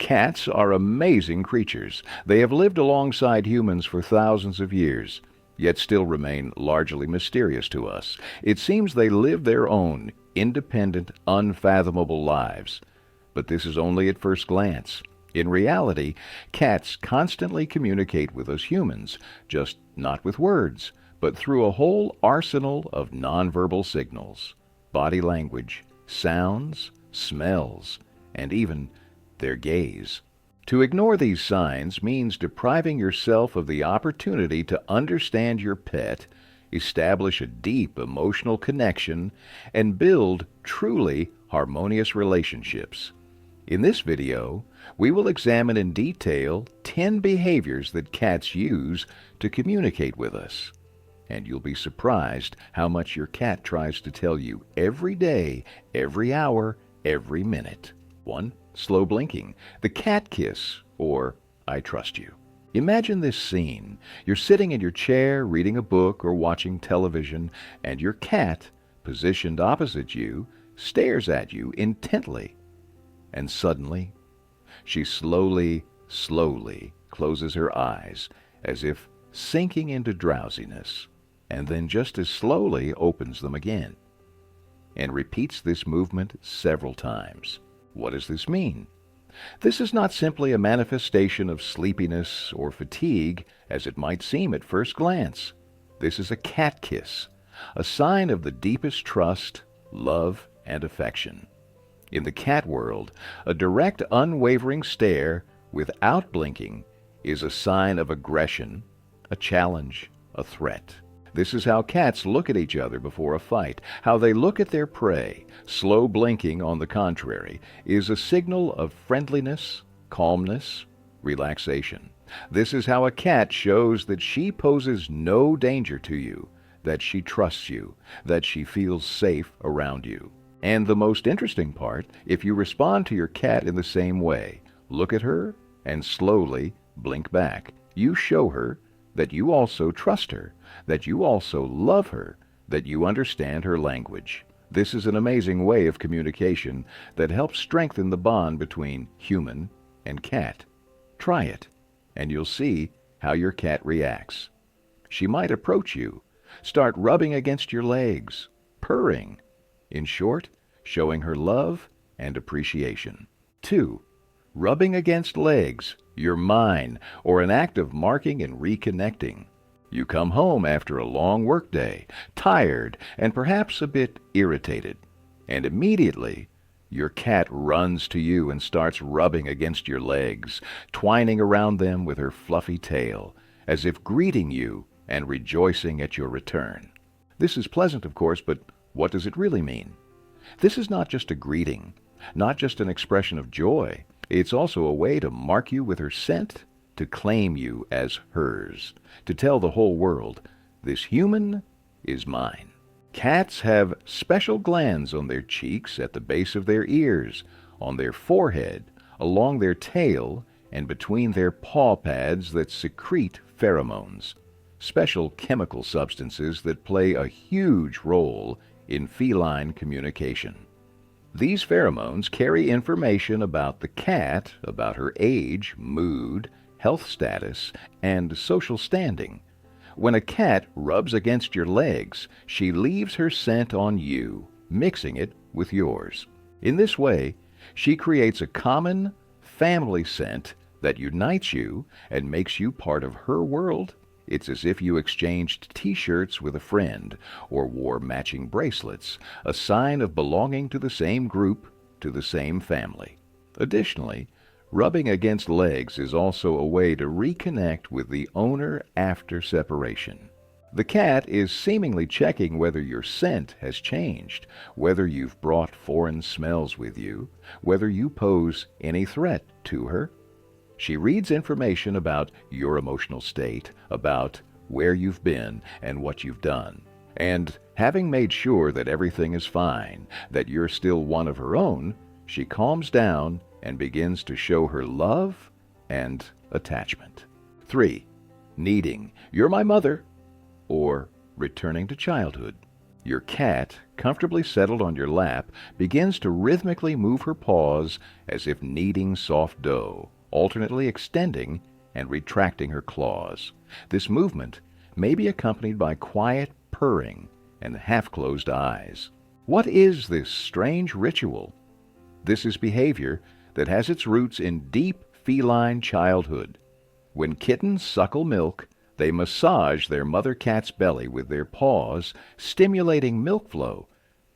Cats are amazing creatures. They have lived alongside humans for thousands of years, yet still remain largely mysterious to us. It seems they live their own, independent, unfathomable lives. But this is only at first glance. In reality, cats constantly communicate with us humans, just not with words, but through a whole arsenal of nonverbal signals, body language, sounds, smells, and even their gaze. To ignore these signs means depriving yourself of the opportunity to understand your pet, establish a deep emotional connection, and build truly harmonious relationships. In this video, we will examine in detail 10 behaviors that cats use to communicate with us. And you'll be surprised how much your cat tries to tell you every day, every hour, every minute. 1. Slow blinking, the cat kiss, or I trust you. Imagine this scene. You're sitting in your chair, reading a book or watching television, and your cat, positioned opposite you, stares at you intently. And suddenly, she slowly closes her eyes, as if sinking into drowsiness, and then just as slowly opens them again, and repeats this movement several times. What does this mean? This is not simply a manifestation of sleepiness or fatigue, as it might seem at first glance. This is a cat kiss, a sign of the deepest trust, love, and affection. In the cat world, a direct, unwavering stare without blinking is a sign of aggression, a challenge, a threat. This is how cats look at each other before a fight, how they look at their prey. Slow blinking, on the contrary, is a signal of friendliness, calmness, relaxation. This is how a cat shows that she poses no danger to you, that she trusts you, that she feels safe around you. And the most interesting part, if you respond to your cat in the same way, look at her and slowly blink back, you show her that you also trust her, that you also love her, that you understand her language. This is an amazing way of communication that helps strengthen the bond between human and cat. Try it, and you'll see how your cat reacts. She might approach you, start rubbing against your legs, purring. In short, showing her love and appreciation. 2. Rubbing against legs, you're mine, or an act of marking and reconnecting. You come home after a long workday, tired and perhaps a bit irritated, and immediately your cat runs to you and starts rubbing against your legs, twining around them with her fluffy tail, as if greeting you and rejoicing at your return. This is pleasant, of course, but what does it really mean? This is not just a greeting, not just an expression of joy. It's also a way to mark you with her scent, to claim you as hers, to tell the whole world, this human is mine. Cats have special glands on their cheeks, at the base of their ears, on their forehead, along their tail, and between their paw pads that secrete pheromones, special chemical substances that play a huge role in feline communication. These pheromones carry information about the cat, about her age, mood, health status, and social standing. When a cat rubs against your legs, she leaves her scent on you, mixing it with yours. In this way, she creates a common family scent that unites you and makes you part of her world. It's as if you exchanged t-shirts with a friend or wore matching bracelets, a sign of belonging to the same group, to the same family. Additionally, rubbing against legs is also a way to reconnect with the owner after separation. The cat is seemingly checking whether your scent has changed, whether you've brought foreign smells with you, whether you pose any threat to her. She reads information about your emotional state, about where you've been and what you've done. And having made sure that everything is fine, that you're still one of her own, she calms down and begins to show her love and attachment. 3. Kneading, you're my mother, or returning to childhood. Your cat comfortably settled on your lap, begins to rhythmically move her paws as if kneading soft dough, alternately extending and retracting her claws. This movement may be accompanied by quiet purring and half-closed eyes. What is this strange ritual? This is behavior that has its roots in deep feline childhood. When kittens suckle milk, they massage their mother cat's belly with their paws, stimulating milk flow.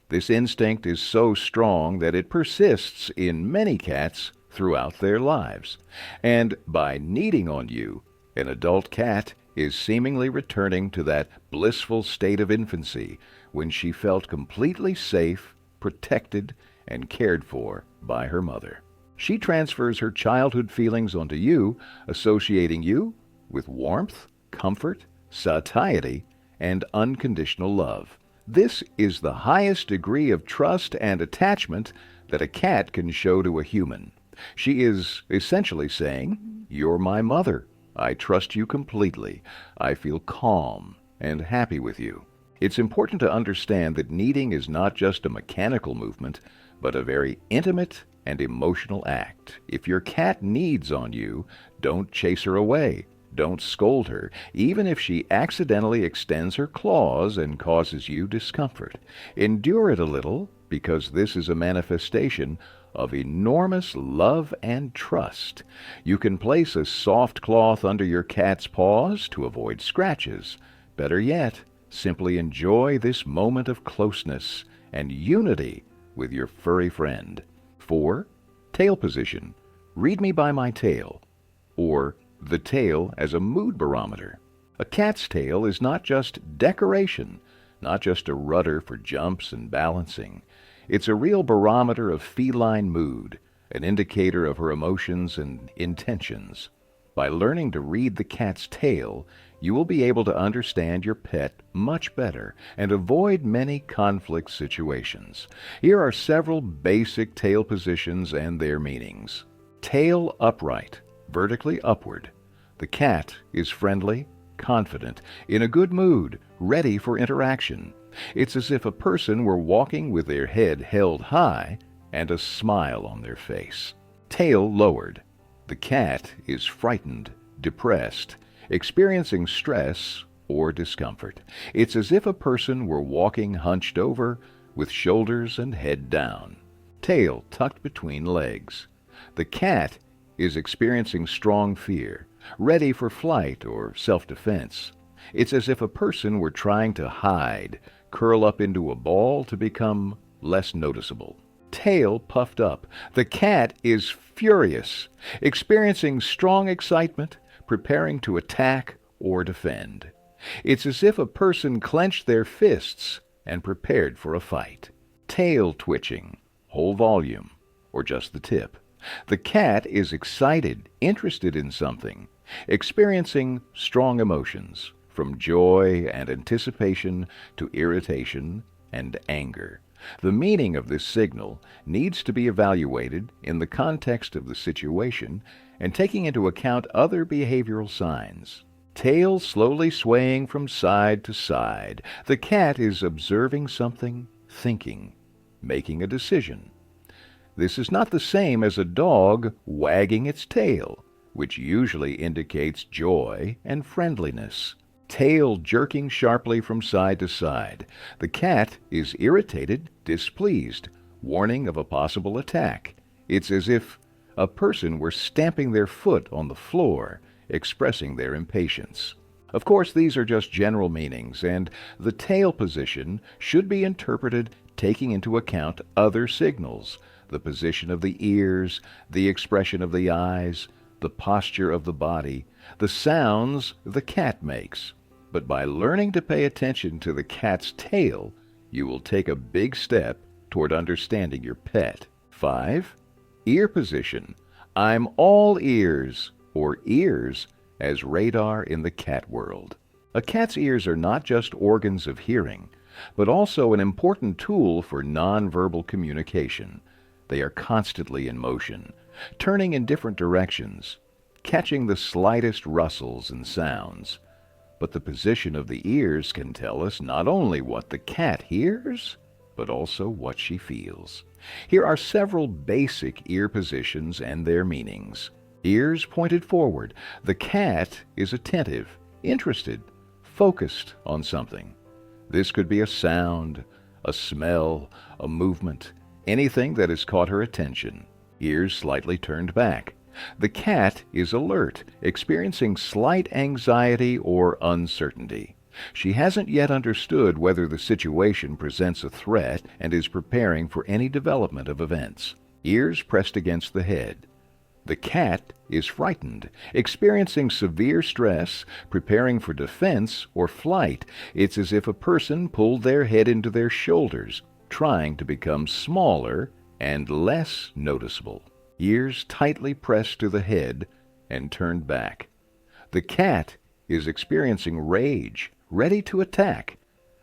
This instinct is so strong that it persists in many cats throughout their lives. And by kneading on you, an adult cat is seemingly returning to that blissful state of infancy when she felt completely safe, protected, and cared for by her mother. She transfers her childhood feelings onto you, associating you with warmth, comfort, satiety, and unconditional love. This is the highest degree of trust and attachment that a cat can show to a human. She is essentially saying, "You're my mother. I trust you completely. I feel calm and happy with you." It's important to understand that kneading is not just a mechanical movement, but a very intimate and emotional act. If your cat kneads on you, don't chase her away. Don't scold her, even if she accidentally extends her claws and causes you discomfort. Endure it a little, because this is a manifestation of enormous love and trust. You can place a soft cloth under your cat's paws to avoid scratches. Better yet, simply enjoy this moment of closeness and unity with your furry friend. 4. Tail position. Read me by my tail, or the tail as a mood barometer. A cat's tail is not just decoration, not just a rudder for jumps and balancing. It's a real barometer of feline mood, an indicator of her emotions and intentions. By learning to read the cat's tail, you will be able to understand your pet much better and avoid many conflict situations. Here are several basic tail positions and their meanings. Tail upright, vertically upward. The cat is friendly, confident, in a good mood, ready for interaction. It's as if a person were walking with their head held high and a smile on their face. Tail lowered. The cat is frightened, depressed, experiencing stress or discomfort. It's as if a person were walking hunched over with shoulders and head down. Tail tucked between legs. The cat is experiencing strong fear, ready for flight or self-defense. It's as if a person were trying to hide, curl up into a ball to become less noticeable. Tail puffed up. The cat is furious, experiencing strong excitement, preparing to attack or defend. It's as if a person clenched their fists and prepared for a fight. Tail twitching, whole volume, or just the tip. The cat is excited, interested in something, experiencing strong emotions, from joy and anticipation to irritation and anger. The meaning of this signal needs to be evaluated in the context of the situation and taking into account other behavioral signs. Tail slowly swaying from side to side. The cat is observing something, thinking, making a decision. This is not the same as a dog wagging its tail, which usually indicates joy and friendliness. Tail jerking sharply from side to side. The cat is irritated, displeased, warning of a possible attack. It's as if a person were stamping their foot on the floor, expressing their impatience. Of course, these are just general meanings, and the tail position should be interpreted taking into account other signals, the position of the ears, the expression of the eyes, the posture of the body, the sounds the cat makes. But by learning to pay attention to the cat's tail, you will take a big step toward understanding your pet. 5. Ear position. I'm all ears, or ears as radar in the cat world. A cat's ears are not just organs of hearing, but also an important tool for nonverbal communication. They are constantly in motion, turning in different directions, catching the slightest rustles and sounds. But the position of the ears can tell us not only what the cat hears, but also what she feels. Here are several basic ear positions and their meanings. Ears pointed forward. The cat is attentive, interested, focused on something. This could be a sound, a smell, a movement, anything that has caught her attention. Ears slightly turned back. The cat is alert, experiencing slight anxiety or uncertainty. She hasn't yet understood whether the situation presents a threat and is preparing for any development of events. Ears pressed against the head. The cat is frightened, experiencing severe stress, preparing for defense or flight. It's as if a person pulled their head into their shoulders, trying to become smaller and less noticeable. Ears tightly pressed to the head and turned back. The cat is experiencing rage, ready to attack.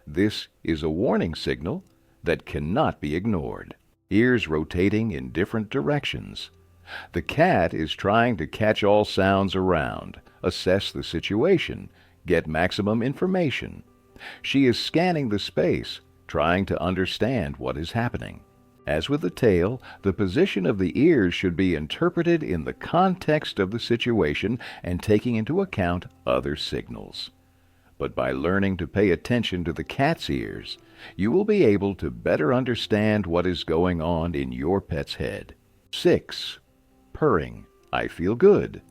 This is a warning signal that cannot be ignored. Ears rotating in different directions. The cat is trying to catch all sounds around, assess the situation, get maximum information. She is scanning the space, trying to understand what is happening. As with the tail, the position of the ears should be interpreted in the context of the situation and taking into account other signals. But by learning to pay attention to the cat's ears, you will be able to better understand what is going on in your pet's head. 6. Purring. I feel good.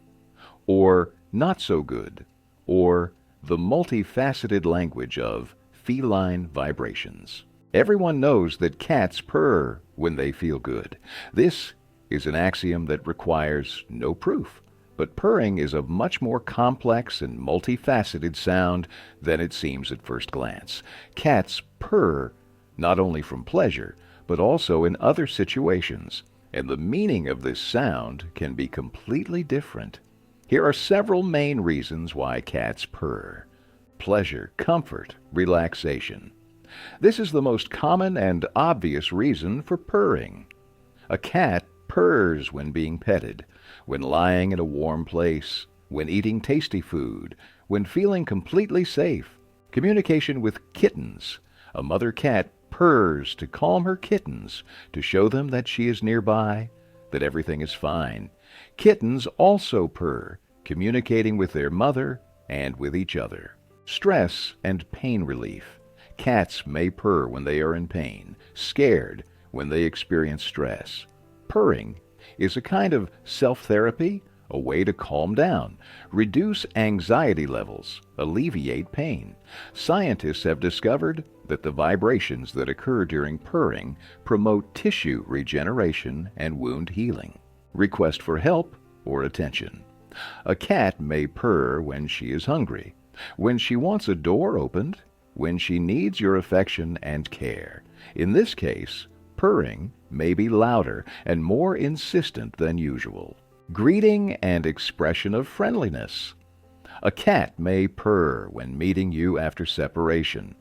Or not so good. Or the multifaceted language of feline vibrations. Everyone knows that cats purr when they feel good. This is an axiom that requires no proof. But purring is a much more complex and multifaceted sound than it seems at first glance. Cats purr not only from pleasure, but also in other situations, and the meaning of this sound can be completely different. Here are several main reasons why cats purr. Pleasure, comfort, relaxation. This is the most common and obvious reason for purring. A cat purrs when being petted, when lying in a warm place, when eating tasty food, when feeling completely safe. Communication with kittens. A mother cat purrs to calm her kittens, to show them that she is nearby, that everything is fine. Kittens also purr, communicating with their mother and with each other. Stress and pain relief. Cats may purr when they are in pain, scared when they experience stress. Purring is a kind of self-therapy, a way to calm down, reduce anxiety levels, alleviate pain. Scientists have discovered that the vibrations that occur during purring promote tissue regeneration and wound healing. Request for help or attention. A cat may purr when she is hungry, when she wants a door opened, when she needs your affection and care. In this case, purring may be louder and more insistent than usual. Greeting and expression of friendliness. A cat may purr when meeting you after separation,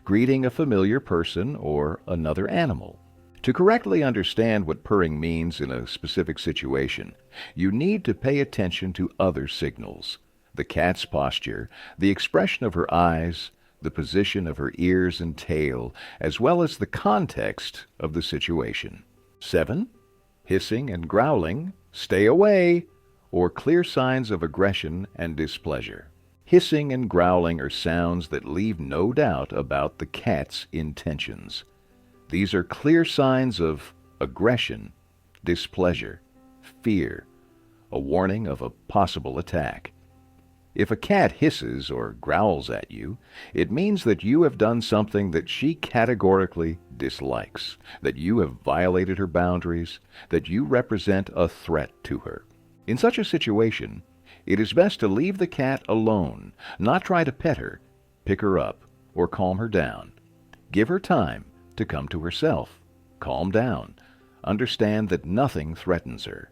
greeting a familiar person or another animal. To correctly understand what purring means in a specific situation, you need to pay attention to other signals. The cat's posture, the expression of her eyes, the position of her ears and tail, as well as the context of the situation. 7. Hissing and growling, stay away, or clear signs of aggression and displeasure. Hissing and growling are sounds that leave no doubt about the cat's intentions. These are clear signs of aggression, displeasure, fear, a warning of a possible attack. If a cat hisses or growls at you, it means that you have done something that she categorically dislikes, that you have violated her boundaries, that you represent a threat to her. In such a situation, it is best to leave the cat alone, not try to pet her, pick her up, or calm her down. Give her time to come to herself. Calm down. Understand that nothing threatens her.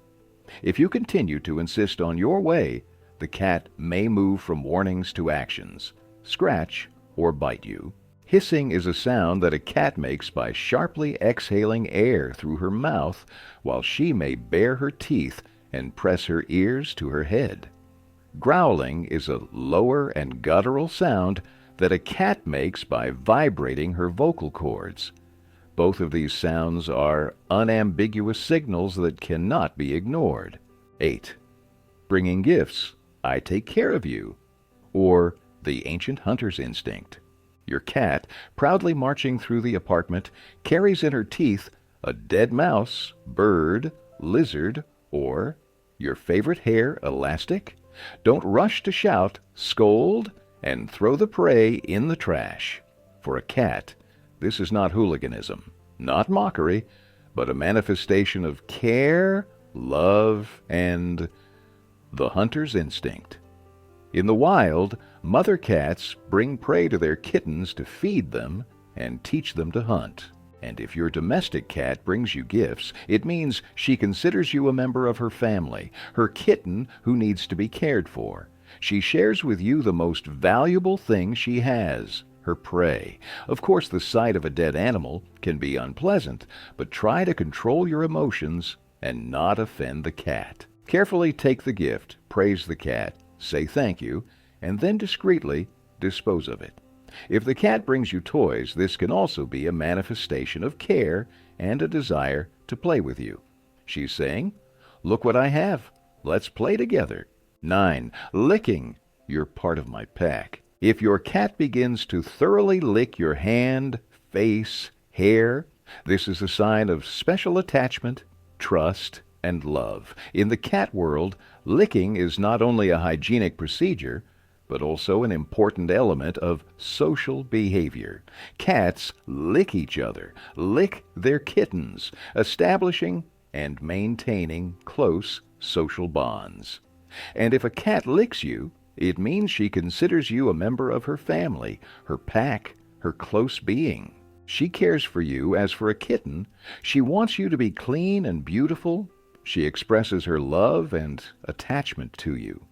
If you continue to insist on your way, the cat may move from warnings to actions, scratch or bite you. Hissing is a sound that a cat makes by sharply exhaling air through her mouth while she may bare her teeth and press her ears to her head. Growling is a lower and guttural sound that a cat makes by vibrating her vocal cords. Both of these sounds are unambiguous signals that cannot be ignored. 8. Bringing gifts. I take care of you. Or the ancient hunter's instinct. Your cat, proudly marching through the apartment, carries in her teeth a dead mouse, bird, lizard, or your favorite hair elastic. Don't rush to shout, scold, and throw the prey in the trash. For a cat, this is not hooliganism, not mockery, but a manifestation of care, love, and the hunter's instinct. In the wild, mother cats bring prey to their kittens to feed them and teach them to hunt. And if your domestic cat brings you gifts, it means she considers you a member of her family, her kitten who needs to be cared for. She shares with you the most valuable thing she has, her prey. Of course, the sight of a dead animal can be unpleasant, but try to control your emotions and not offend the cat. Carefully take the gift, praise the cat, say thank you, and then discreetly dispose of it. If the cat brings you toys, this can also be a manifestation of care and a desire to play with you. She's saying, "Look what I have. Let's play together." 9. Licking. You're part of my pack. If your cat begins to thoroughly lick your hand, face, hair, this is a sign of special attachment, trust, and love. In the cat world, licking is not only a hygienic procedure, but also an important element of social behavior. Cats lick each other, lick their kittens, establishing and maintaining close social bonds. And if a cat licks you, it means she considers you a member of her family, her pack, her close being. She cares for you as for a kitten. She wants you to be clean and beautiful. She expresses her love and attachment to you.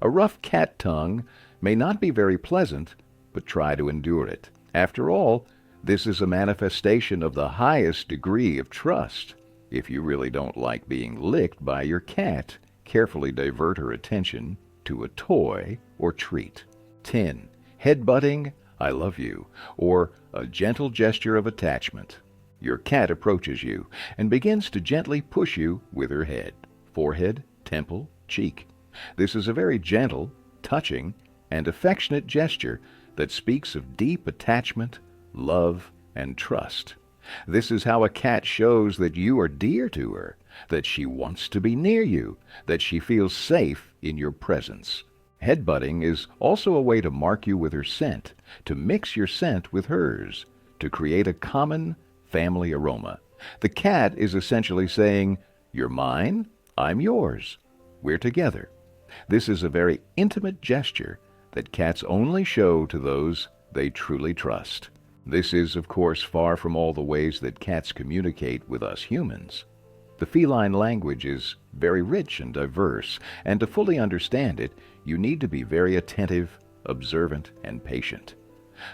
A rough cat tongue may not be very pleasant, but try to endure it. After all, this is a manifestation of the highest degree of trust. If you really don't like being licked by your cat, carefully divert her attention to a toy or treat. 10. Headbutting, I love you, or a gentle gesture of attachment. Your cat approaches you and begins to gently push you with her head, forehead, temple, cheek. This is a very gentle, touching, and affectionate gesture that speaks of deep attachment, love, and trust. This is how a cat shows that you are dear to her, that she wants to be near you, that she feels safe in your presence. Headbutting is also a way to mark you with her scent, to mix your scent with hers, to create a common family aroma. The cat is essentially saying, "You're mine, I'm yours. We're together." This is a very intimate gesture that cats only show to those they truly trust. This is, of course, far from all the ways that cats communicate with us humans. The feline language is very rich and diverse, and to fully understand it, you need to be very attentive, observant, and patient.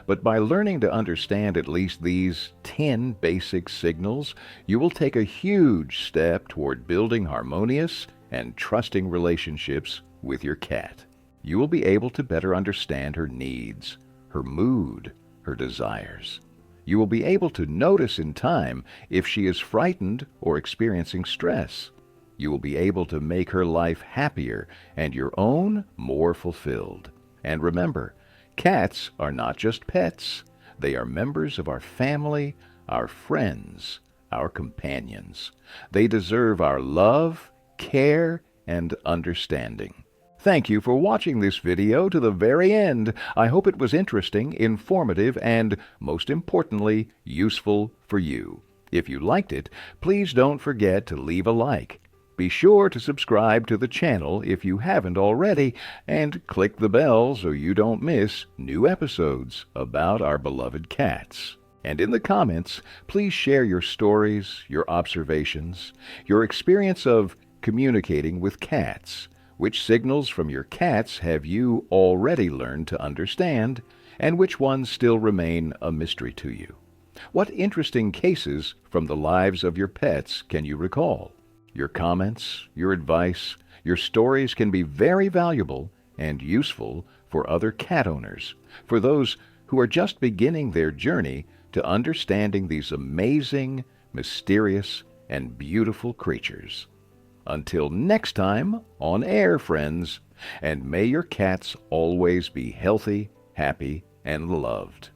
But by learning to understand at least these 10 basic signals, you will take a huge step toward building harmonious and trusting relationships with your cat. You will be able to better understand her needs, her mood, her desires. You will be able to notice in time if she is frightened or experiencing stress. You will be able to make her life happier and your own more fulfilled. And remember, cats are not just pets. They are members of our family, our friends, our companions. They deserve our love, care, and understanding. Thank you for watching this video to the very end. I hope it was interesting, informative, and, most importantly, useful for you. If you liked it, please don't forget to leave a like. Be sure to subscribe to the channel if you haven't already, and click the bell so you don't miss new episodes about our beloved cats. And in the comments, please share your stories, your observations, your experience of communicating with cats. Which signals from your cats have you already learned to understand, and which ones still remain a mystery to you? What interesting cases from the lives of your pets can you recall? Your comments, your advice, your stories can be very valuable and useful for other cat owners, for those who are just beginning their journey to understanding these amazing, mysterious, and beautiful creatures. Until next time on air, friends, and may your cats always be healthy, happy, and loved.